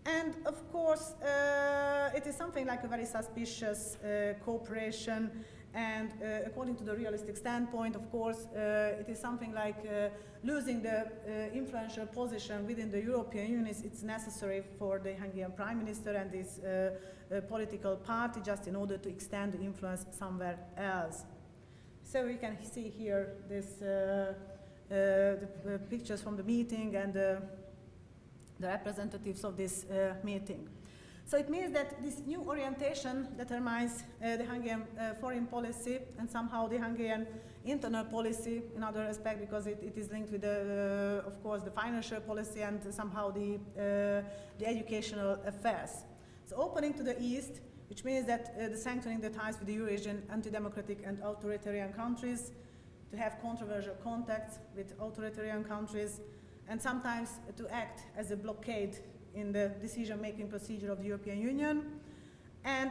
And of course, it is something like a very suspicious cooperation, and according to the realistic standpoint, of course, it is something like losing the influential position within the European Union. It's necessary for the Hungarian Prime Minister and his political party just in order to extend the influence somewhere else. So we can see here this, the pictures from the meeting and the representatives of this meeting. So it means that this new orientation determines the Hungarian foreign policy and somehow the Hungarian internal policy in other aspects, because it is linked with, of course, the financial policy and somehow the educational affairs. So opening to the east, which means that the strengthening the ties with the Eurasian anti-democratic and authoritarian countries, to have controversial contacts with authoritarian countries, and sometimes to act as a blockade in the decision-making procedure of the European Union. And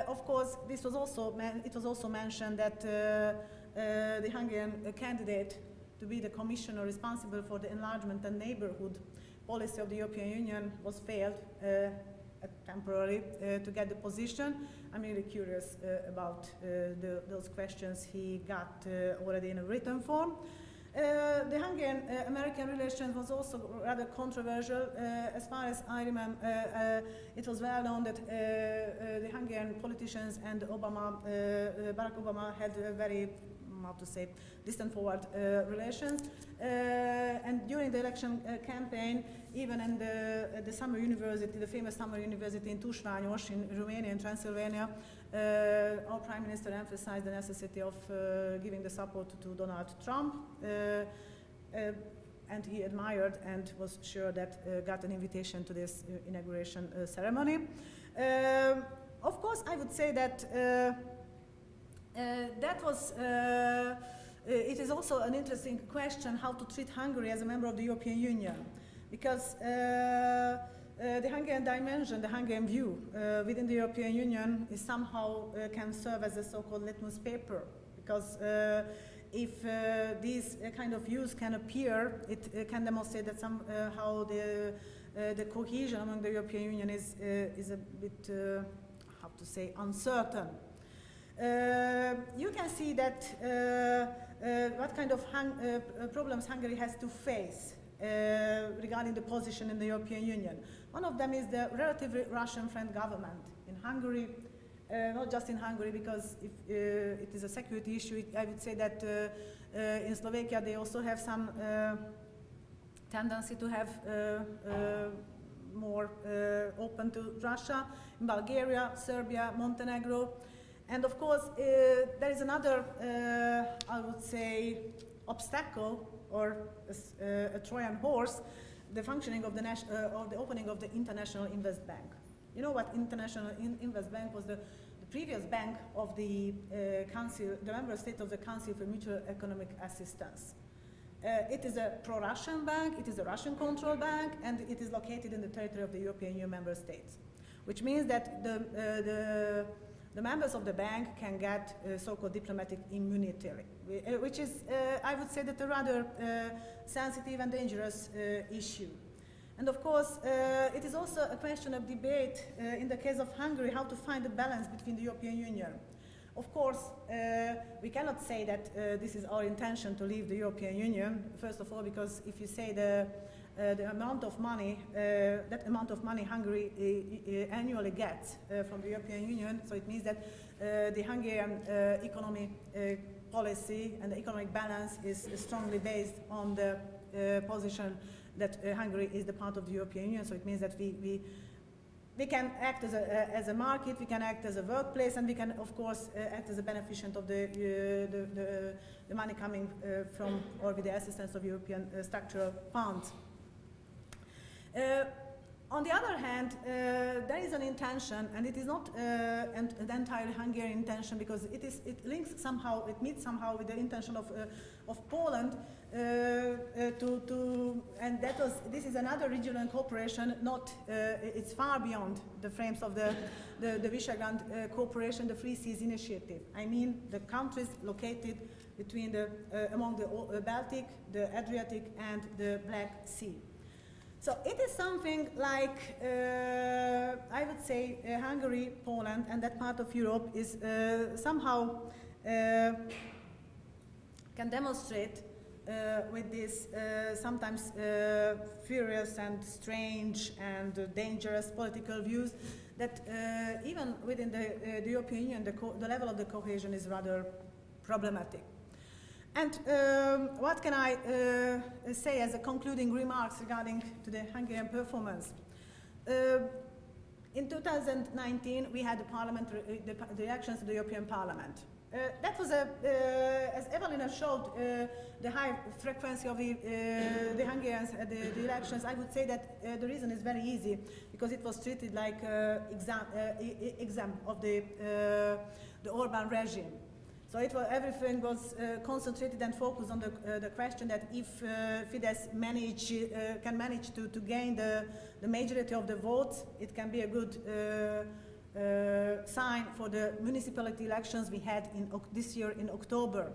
of course, it was also mentioned that the Hungarian candidate to be the commissioner responsible for the enlargement and neighborhood policy of the European Union was failed temporarily to get the position. I'm really curious about those questions he got already in a written form. The Hungarian-American relations was also rather controversial. As far as I remember, it was well known that the Hungarian politicians and Barack Obama had a very, how to say, distant forward relations. And during the election campaign, even in the summer university, the famous summer university in Tusványos in Romania and Transylvania, our Prime Minister emphasized the necessity of giving the support to Donald Trump, and he admired and was sure that got an invitation to this inauguration ceremony. Of course, I would say that that was, it is also an interesting question how to treat Hungary as a member of the European Union, because the Hungarian dimension, the Hungarian view within the European Union is somehow can serve as a so-called litmus paper, because if these kind of views can appear, it can demonstrate that somehow the cohesion among the European Union is a bit, how to say, uncertain. You can see that what kind of problems Hungary has to face regarding the position in the European Union. One of them is the relatively Russian-friendly government in Hungary, not just in Hungary, because if it is a security issue, I would say that in Slovakia they also have some tendency to have more open to Russia, in Bulgaria, Serbia, Montenegro. And of course, there is another, I would say, obstacle or a Trojan horse, the functioning of the opening of the International Invest Bank. You know what International Invest Bank was? The previous bank of the Council, the member state of the Council for Mutual Economic Assistance. It is a pro-Russian bank, it is a Russian-controlled bank, and it is located in the territory of the European Union member states, which means that the members of the bank can get so-called diplomatic immunity, which is, I would say, that a rather sensitive and dangerous issue. And of course, it is also a question of debate in the case of Hungary, how to find a balance between the European Union. Of course, we cannot say that this is our intention to leave the European Union, first of all, because if you say the amount of money, that amount of money Hungary annually gets from the European Union, so it means that the Hungarian economic policy and the economic balance is strongly based on the position that Hungary is the part of the European Union, so it means that we can act as a market, we can act as a workplace, and we can, of course, act as a beneficiary of the money coming from or with the assistance of European structural funds. On the other hand, there is an intention, and it is not an entirely Hungarian intention, because it links somehow, it meets somehow with the intention of Poland and this is another regional cooperation. It's far beyond the frames of the Visegrad cooperation, the Free Seas Initiative. I mean the countries located between among the Baltic, the Adriatic, and the Black Sea. So it is something like, I would say, Hungary, Poland, and that part of Europe is somehow can demonstrate with these sometimes furious and strange and dangerous political views that even within the European Union, the level of the cohesion is rather problematic. And what can I say as a concluding remarks regarding to the Hungarian performance? In 2019, we had the elections to the European Parliament. That was, as Evelina showed, the high frequency of the Hungarians at the elections. I would say that the reason is very easy, because it was treated like exam of the Orban regime. So everything was concentrated and focused on the question that if Fidesz can manage to gain the majority of the votes, it can be a good sign for the municipality elections we had this year in October.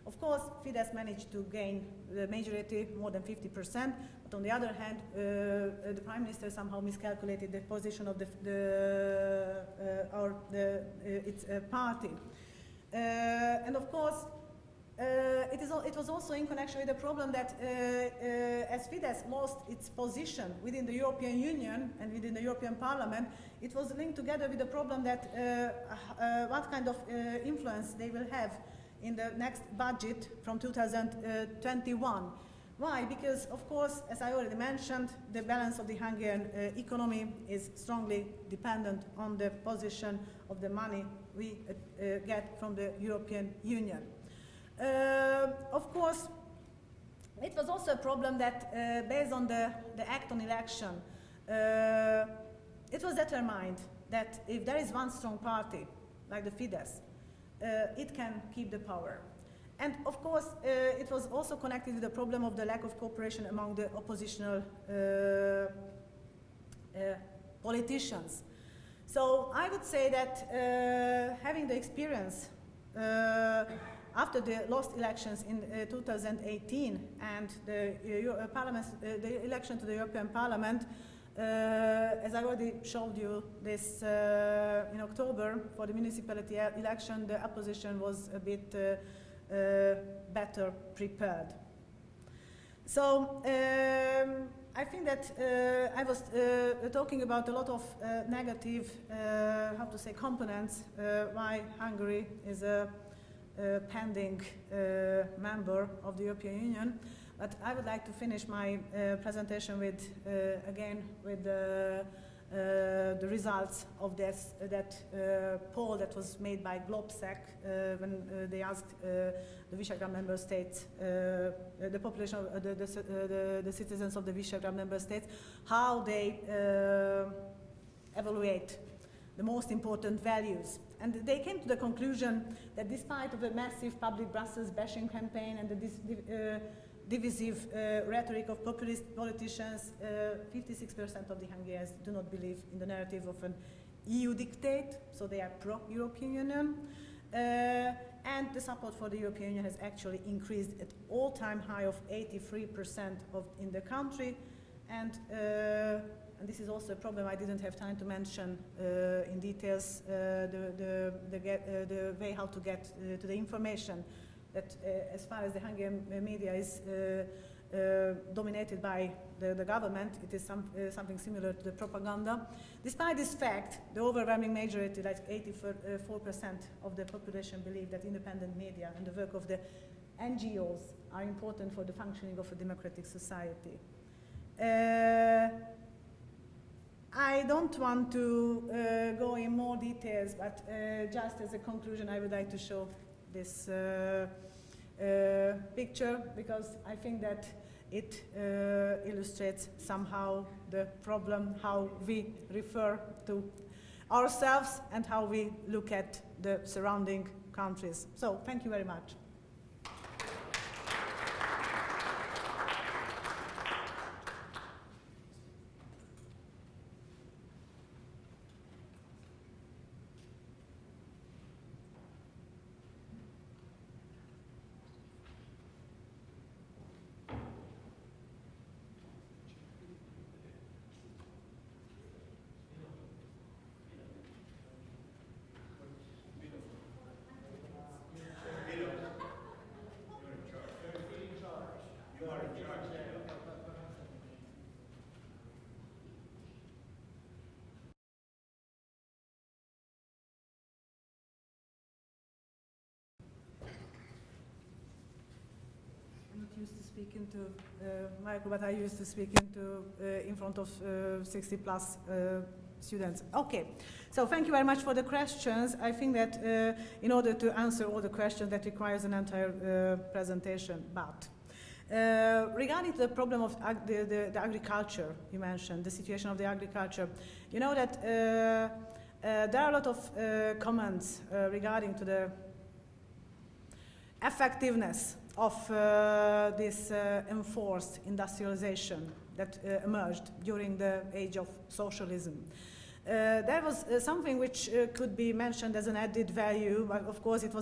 Of course, Fidesz managed to gain the majority, more than 50%, but on the other hand, the Prime Minister somehow miscalculated the position of its party. And of course, it was also in connection with the problem that as Fidesz lost its position within the European Union and within the European Parliament, it was linked together with the problem that what kind of influence they will have in the next budget from 2021. Why? Because, of course, as I already mentioned, the balance of the Hungarian economy is strongly dependent on the position of the money we get from the European Union. Of course, it was also a problem that, based on the act on election, it was determined that if there is one strong party, like the Fidesz, it can keep the power. And of course, it was also connected with the problem of the lack of cooperation among the oppositional politicians. So I would say that having the experience after the lost elections in 2018 and the election to the European Parliament, as I already showed you this in October, for the municipality election, the opposition was a bit better prepared. So I think that I was talking about a lot of negative, how to say, components why Hungary is a pending member of the European Union. But I would like to finish my presentation with, again, with the results of that poll that was made by Globsec when they asked the Visegrad member states, the population of the citizens of the Visegrad member states, how they evaluate the most important values. And they came to the conclusion that despite of a massive public Brussels bashing campaign and the divisive rhetoric of populist politicians, 56% of the Hungarians do not believe in the narrative of an EU dictate, so they are pro-European Union. And the support for the European Union has actually increased at all-time high of 83% in the country. And this is also a problem I didn't have time to mention in details, the way how to get to the information. That as far as the Hungarian media is dominated by the government, it is something similar to the propaganda. Despite this fact, the overwhelming majority, like 84% of the population, believe that independent media and the work of the NGOs are important for the functioning of a democratic society. I don't want to go in more details, but just as a conclusion, I would like to show this picture, because I think that it illustrates somehow the problem, how we refer to ourselves and how we look at the surrounding countries. So, thank you very much. speak into micro, but I used to speak into in front of 60 plus students. Okay, so thank you very much for the questions. I think that in order to answer all the questions, that requires an entire presentation. But regarding the problem of the agriculture, you mentioned the situation of the agriculture. You know that there are a lot of comments regarding to the effectiveness of this enforced industrialization that emerged during the age of socialism. There was something which could be mentioned as an added value, but of course it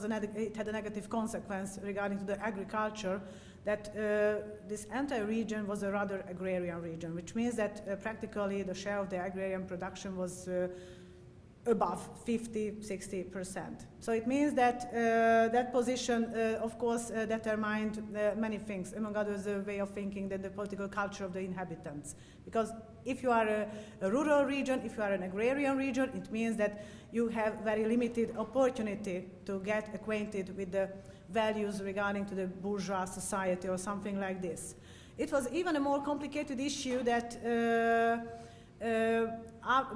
had a negative consequence regarding to the agriculture, that this entire region was a rather agrarian region, which means that practically the share of the agrarian production was above 50–60%. So it means that that position, of course, determined many things, among others the way of thinking, then the political culture of the inhabitants. Because if you are a rural region, if you are an agrarian region, it means that you have very limited opportunity to get acquainted with the values regarding to the bourgeois society or something like this. It was even a more complicated issue that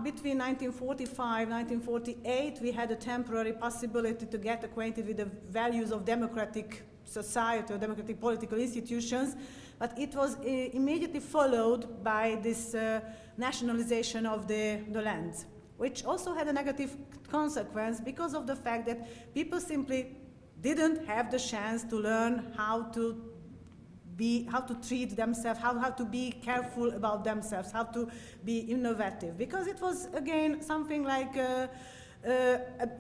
between 1945 and 1948, we had a temporary possibility to get acquainted with the values of democratic society or democratic political institutions, but it was immediately followed by this nationalization of the lands, which also had a negative consequence because of the fact that people simply didn't have the chance to learn how to treat themselves, how to be careful about themselves, how to be innovative. Because it was, again, something like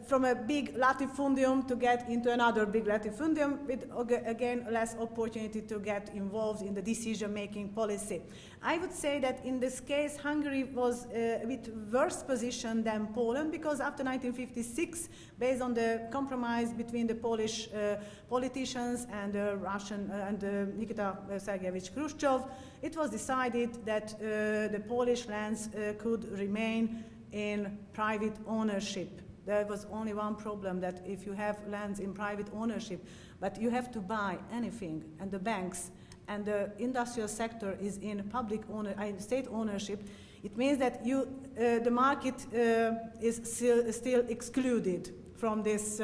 from a big latifundium to get into another big latifundium with, again, less opportunity to get involved in the decision-making policy. I would say that in this case, Hungary was a bit worse positioned than Poland, because after 1956, based on the compromise between the Polish politicians and the Russian and Nikita Sergeyevich Khrushchev, it was decided that the Polish lands could remain in private ownership. There was only one problem, that if you have lands in private ownership, but you have to buy anything, and the banks and the industrial sector is in public state ownership, it means that the market is still excluded from this,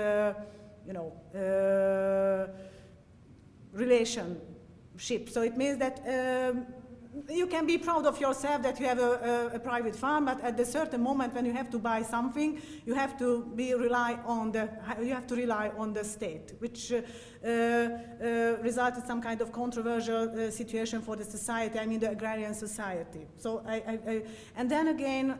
relationship. So it means that you can be proud of yourself that you have a private farm, but at a certain moment when you have to buy something, you have to rely on the state, which resulted in some kind of controversial situation for the society. I mean, the agrarian society. So and then again,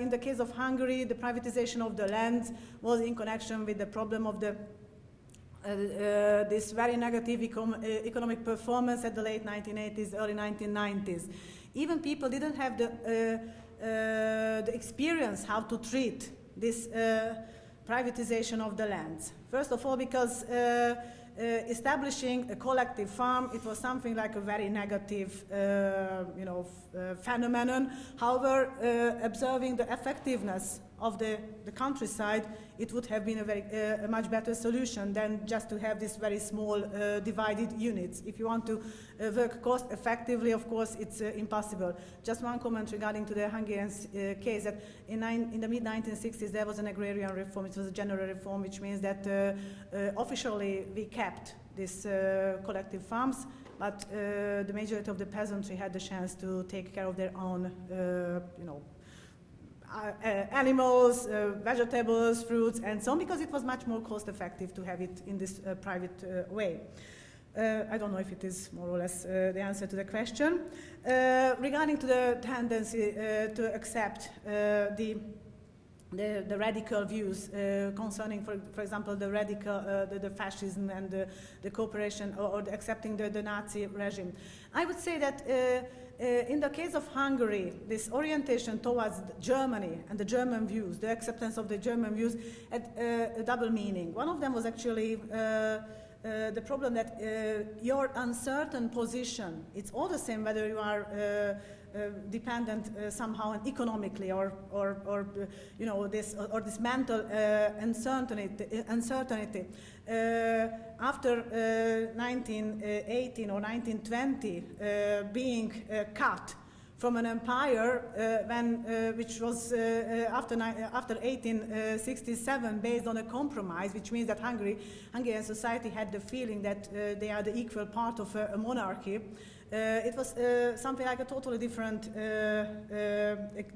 in the case of Hungary, the privatization of the land was in connection with the problem of the this very negative economic performance at the late 1980s, early 1990s. Even people didn't have the experience how to treat this privatization of the lands. First of all, because establishing a collective farm, it was something like a very negative phenomenon. However, observing the effectiveness of the countryside, it would have been a much better solution than just to have these very small divided units. If you want to work cost effectively, of course, it's impossible. Just one comment regarding to the Hungarian case, that in the mid-1960s there was an agrarian reform. It was a general reform, which means that officially we kept these collective farms, but the majority of the peasantry had the chance to take care of their own, animals, vegetables, fruits, and so on, because it was much more cost-effective to have it in this private way. I don't know if it is more or less the answer to the question. Regarding to the tendency to accept the radical views concerning, for example, the fascism and the cooperation or accepting the Nazi regime, I would say that in the case of Hungary, this orientation towards Germany and the German views, the acceptance of the German views, had a double meaning. One of them was actually the problem that your uncertain position, it's all the same whether you are dependent somehow and economically or this mental uncertainty. After 1918 or 1920 being cut from an empire which was after 1867 based on a compromise, which means that Hungarian society had the feeling that they are the equal part of a monarchy. It was something like a totally different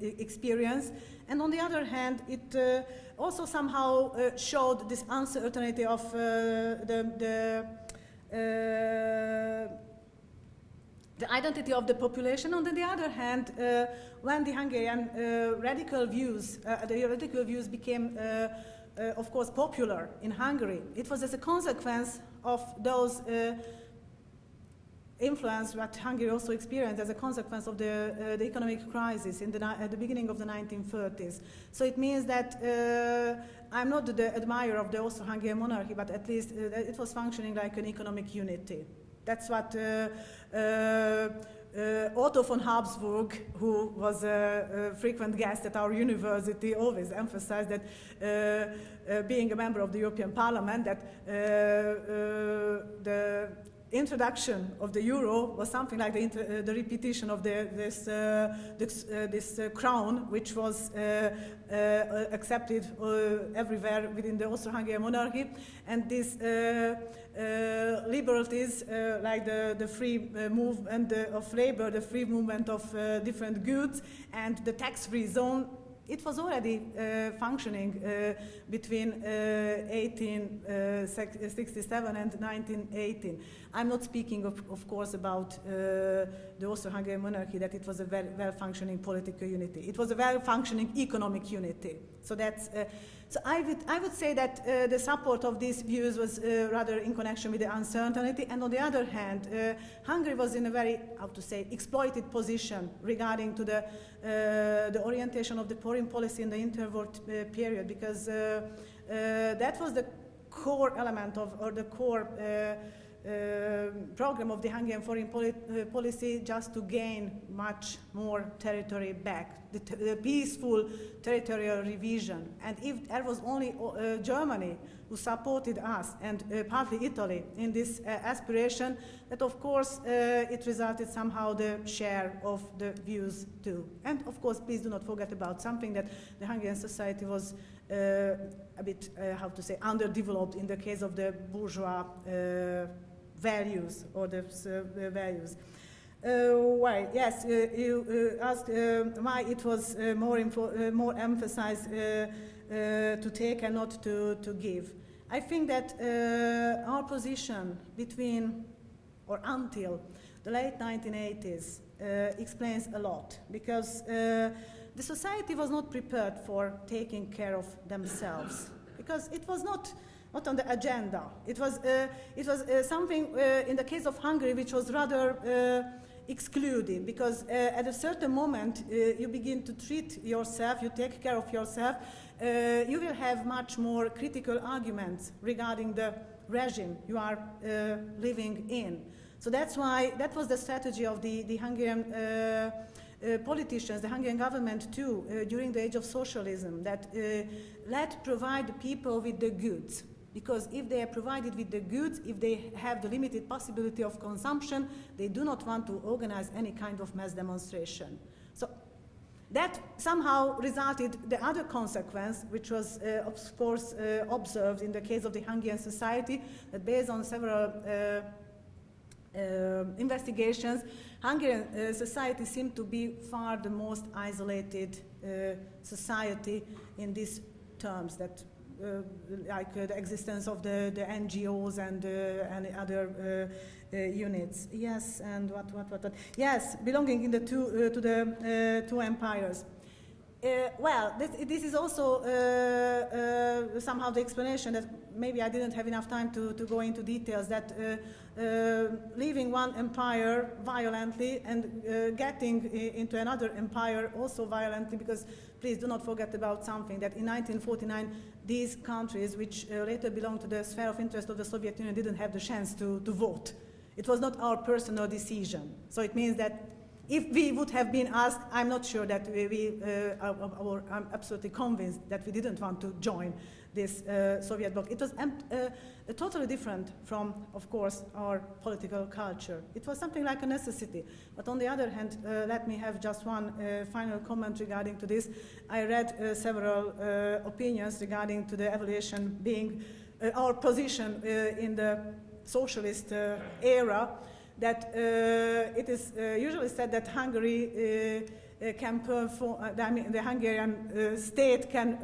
experience. And on the other hand, it also somehow showed this uncertainty of the identity of the population. On the other hand, when the Hungarian radical views became, of course, popular in Hungary, it was as a consequence of those influence that Hungary also experienced as a consequence of the economic crisis at the beginning of the 1930s. So it means that I'm not the admirer of the Austro-Hungarian monarchy, but at least it was functioning like an economic unity. That's what Otto von Habsburg, who was a frequent guest at our university, always emphasized, that being a member of the European Parliament, that the introduction of the euro was something like the repetition of this crown, which was accepted everywhere within the Austro-Hungarian monarchy, and these liberties, like the free movement of labor, the free movement of different goods, and the tax-free zone. It was already functioning between 1867 and 1918. I'm not speaking, of course, about the Austro-Hungarian monarchy, that it was a well-functioning political unity. It was a well-functioning economic unity. So that's. So I would say that the support of these views was rather in connection with the uncertainty, and on the other hand, Hungary was in a very, how to say, exploited position regarding to the orientation of the foreign policy in the interwar period, because that was the core element of, or the core program of the Hungarian foreign policy, just to gain much more territory back, the peaceful territorial revision. And if there was only Germany who supported us, and partly Italy, in this aspiration, that of course it resulted somehow the share of the views too. And of course, please do not forget about something, that the Hungarian society was a bit, how to say, underdeveloped in the case of the bourgeois values, or the values. Why? Yes, you asked why it was more emphasized to take and not to give. I think that our position between or until the late 1980s explains a lot, because the society was not prepared for taking care of themselves, because it was not on the agenda. It was something in the case of Hungary which was rather excluded, because at a certain moment you begin to treat yourself, you take care of yourself, you will have much more critical arguments regarding the regime you are living in. So that's why that was the strategy of the Hungarian politicians, the Hungarian government too, during the age of socialism, that let provide the people with the goods. Because if they are provided with the goods, if they have the limited possibility of consumption, they do not want to organize any kind of mass demonstration. So that somehow resulted the other consequence, which was, of course, observed in the case of the Hungarian society, that based on several investigations, Hungarian society seemed to be far the most isolated society in these terms, that like the existence of the NGOs and other units. Yes, and what? Yes, belonging in the to the two empires. Well, this is also somehow the explanation that maybe I didn't have enough time to go into details, that leaving one empire violently and getting into another empire also violently, because please do not forget about something, that in 1949 these countries, which later belonged to the sphere of interest of the Soviet Union, didn't have the chance to vote. It was not our personal decision. So it means that if we would have been asked, I'm not sure that I'm absolutely convinced that we didn't want to join this Soviet bloc. It was totally different from, of course, our political culture. It was something like a necessity. But on the other hand, let me have just one final comment regarding to this. I read several opinions regarding to the evaluation being our position in the socialist era, that it is usually said that Hungary can perform, I mean, the Hungarian state can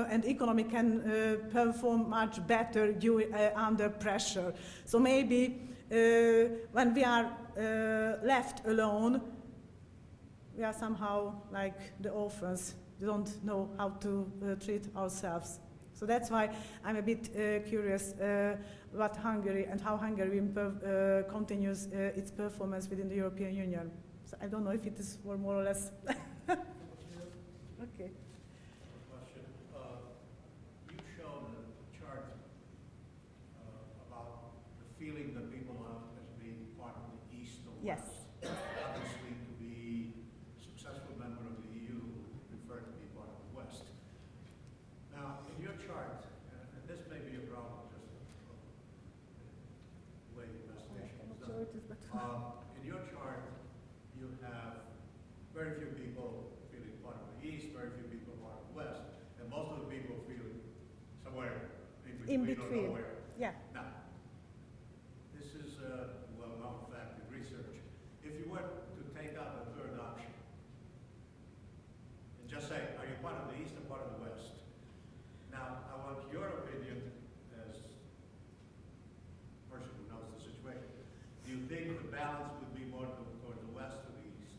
and economy can perform much better under pressure. So maybe when we are left alone, we are somehow like the orphans. We don't know how to treat ourselves. So that's why I'm a bit curious what Hungary and how Hungary continues its performance within the European Union. So I don't know if it is more or less. Okay. Question. You've shown a chart about the feeling that people have as being part of the East or Yes. West. Obviously, to be a successful member of the EU, you prefer to be part of the West. Now, in your chart, and this may be a problem, just the way the investigation is done. In your chart, you have very few people feeling part of the East, very few people part of the West, and most of the people feeling somewhere in between. Or nowhere. Yeah. Now, this is a well-known fact in research. If you were to take out the third option and just say, are you part of the East or part of the West? Now, I want your opinion as a person who knows the situation. Do you think the balance would be more toward the West or the East?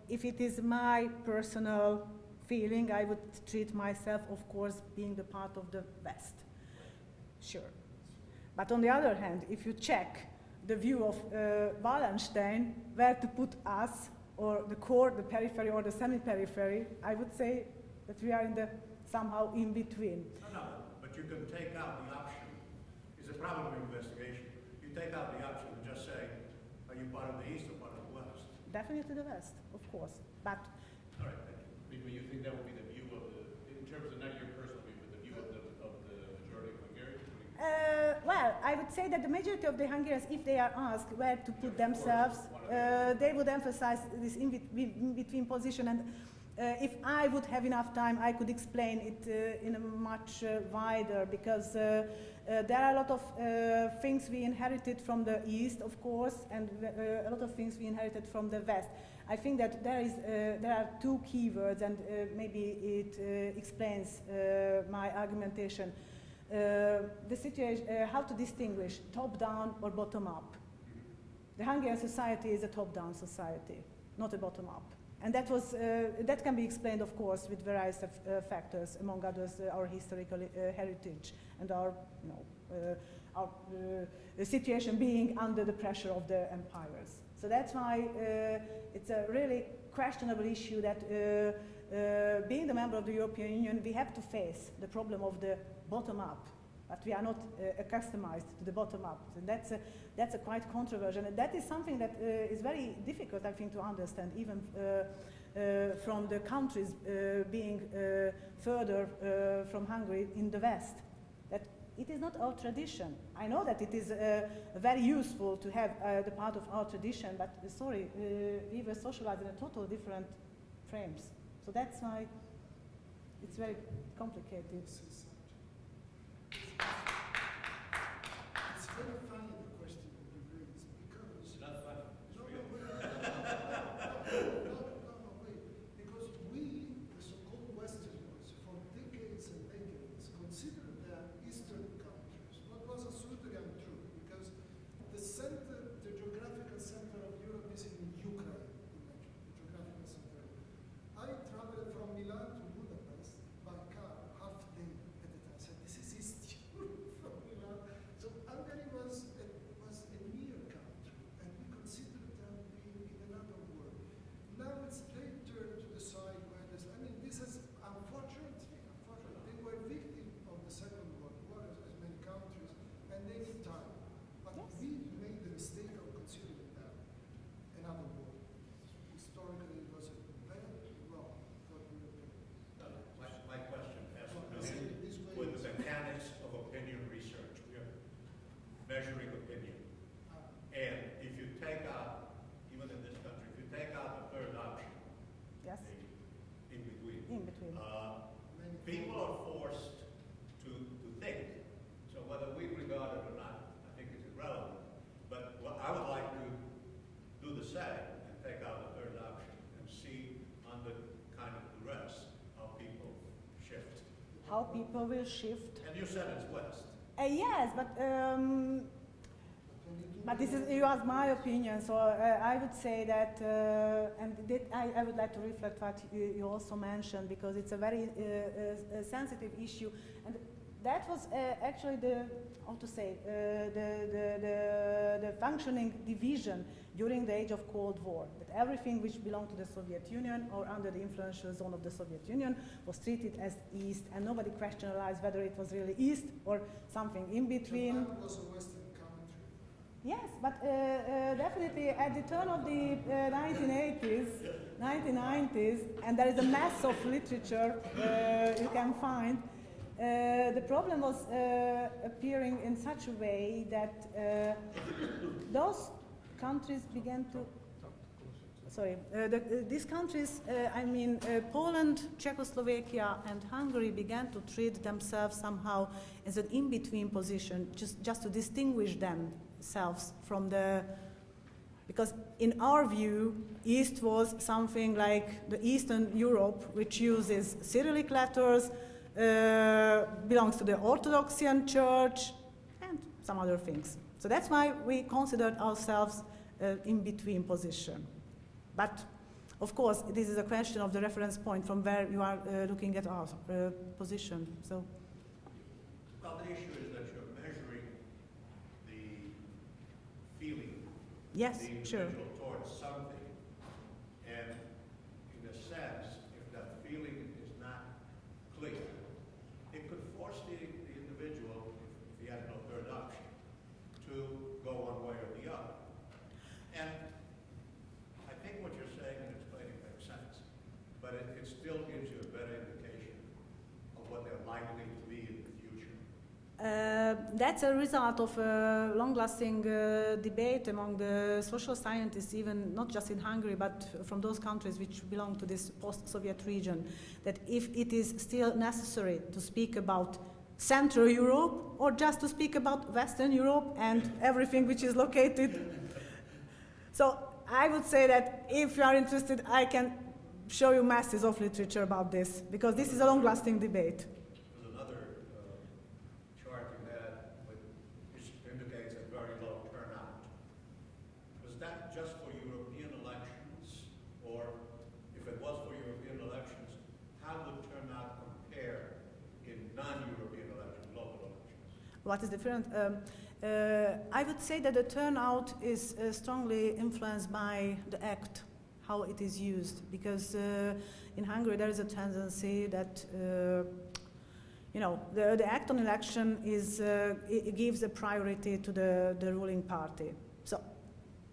If it is my personal feeling, I would treat myself, of course, being the part of the West. Sure. But on the other hand, if you check the view of Wallenstein, where to put us, or the core, the periphery, or the semi-periphery, I would say that we are in the somehow in between. No, but you can take out the option. It's a problem of investigation. You take out the option and just say, are you part of the East or part of the West? Definitely the West, of course. But all right, thank you. But you think that would be the view of the, in terms of not your personal view, but the view of the majority of Hungarians? well, I would say that the majority of the Hungarians, if they are asked where to put themselves, they would emphasize this in-between position. And if I would have enough time, I could explain it in a much wider, because there are a lot of things we inherited from the East, of course, and a lot of things we inherited from the West. I think that there are two keywords, and maybe it explains my argumentation. The situation, how to distinguish top-down or bottom-up. The Hungarian society is a top-down society, not a bottom-up. And that was that can be explained, of course, with various factors, among others, our historical heritage and our, situation being under the pressure of the empires. So that's why it's a really questionable issue that being the member of the European Union, we have to face the problem of the bottom-up, but we are not accustomed to the bottom-up. And that's a quite controversial, and that is something that is very difficult, I think, to understand, even from the countries being further from Hungary in the West. That it is not our tradition. I know that it is very useful to have the part of our tradition, but sorry, we were socialized in a totally different frames. So that's why it's very complicated. It's very funny, the question that you raised, because... Not funny. No, wait. Because we, the so-called Westerners, for decades and decades, considered that Eastern countries, what was absolutely untrue, because the center, the geographical center of Europe is in Ukraine, the geographical center. I traveled from Milan to Budapest by car, half day at a time. So this is East Europe from Milan. So Hungary was a in between. People are forced to think. So whether we regard it or not, I think it's irrelevant. But what I would like to do the same and take out the third option and see under kind of duress how people shift. How people will shift. And you said it's West. Yes, but this is, you asked my opinion, so I would say that, and I would like to reflect what you also mentioned, because it's a very sensitive issue, and that was actually the, how to say, the functioning division during the age of Cold War, that everything which belonged to the Soviet Union or under the influential zone of the Soviet Union was treated as East, and nobody questioned whether it was really East or something in between. Japan was a Western country. Yes, but definitely at the turn of the 1990s, and there is a mass of literature you can find, the problem was appearing in such a way that those countries began to, these countries, Poland, Czechoslovakia and Hungary began to treat themselves somehow as an in-between position, just to distinguish themselves from the, because in our view, East was something like the Eastern Europe, which uses Cyrillic letters, belongs to the Orthodoxian Church, and some other things. So that's why we considered ourselves in between position. But of course, this is a question of the reference point from where you are looking at our position. So, well, the issue is that you're measuring the feeling, yes, the sure. individual towards something, and in a sense, if that feeling is not clear, it could force the individual, if he had no third option, to go one way or the other. And I think what you're saying and explaining makes sense, but it still gives you a better indication of what they're likely to be in the future. That's a result of a long-lasting debate among the social scientists, even not just in Hungary, but from those countries which belong to this post-Soviet region, that if it is still necessary to speak about Central Europe or just to speak about Western Europe and everything which is located. So I would say that if you are interested, I can show you masses of literature about this, because this is a long-lasting debate. There's another chart you had which indicates a very low turnout. Was that just for European elections, or if it was for European elections, how would turnout compare in non-European elections, local elections? What is different? I would say that the turnout is strongly influenced by the act, how it is used, because in Hungary there is a tendency that the act on election is it gives a priority to the ruling party. So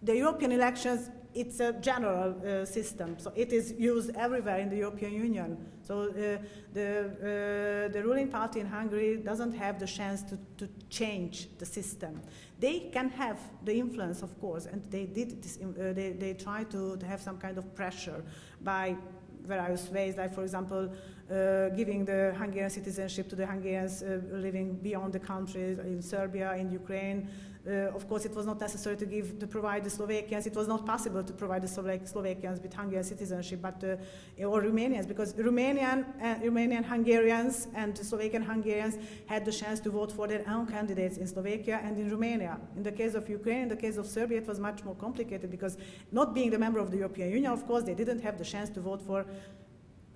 the European elections, it's a general system, so it is used everywhere in the European Union. So the ruling party in Hungary doesn't have the chance to change the system. They can have the influence, of course, and they did this. They try to have some kind of pressure by various ways, like, for example, giving the Hungarian citizenship to the Hungarians living beyond the country, in Serbia, in Ukraine. Of course, it was not necessary to provide the Slovakians. It was not possible to provide the Slovakians with Hungarian citizenship, but or Romanians, because Romanian Hungarians and Slovakian Hungarians had the chance to vote for their own candidates in Slovakia and in Romania. In the case of Ukraine, in the case of Serbia, it was much more complicated, because not being the member of the European Union, of course, they didn't have the chance to vote for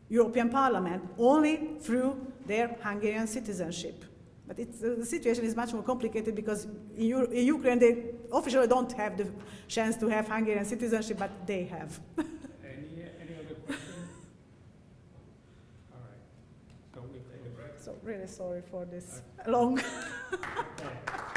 European Parliament, only through their Hungarian citizenship. But the situation is much more complicated, because in Ukraine they officially don't have the chance to have Hungarian citizenship, but they have. Any other questions? All right. So we'll take a break. So really sorry for this long. Okay.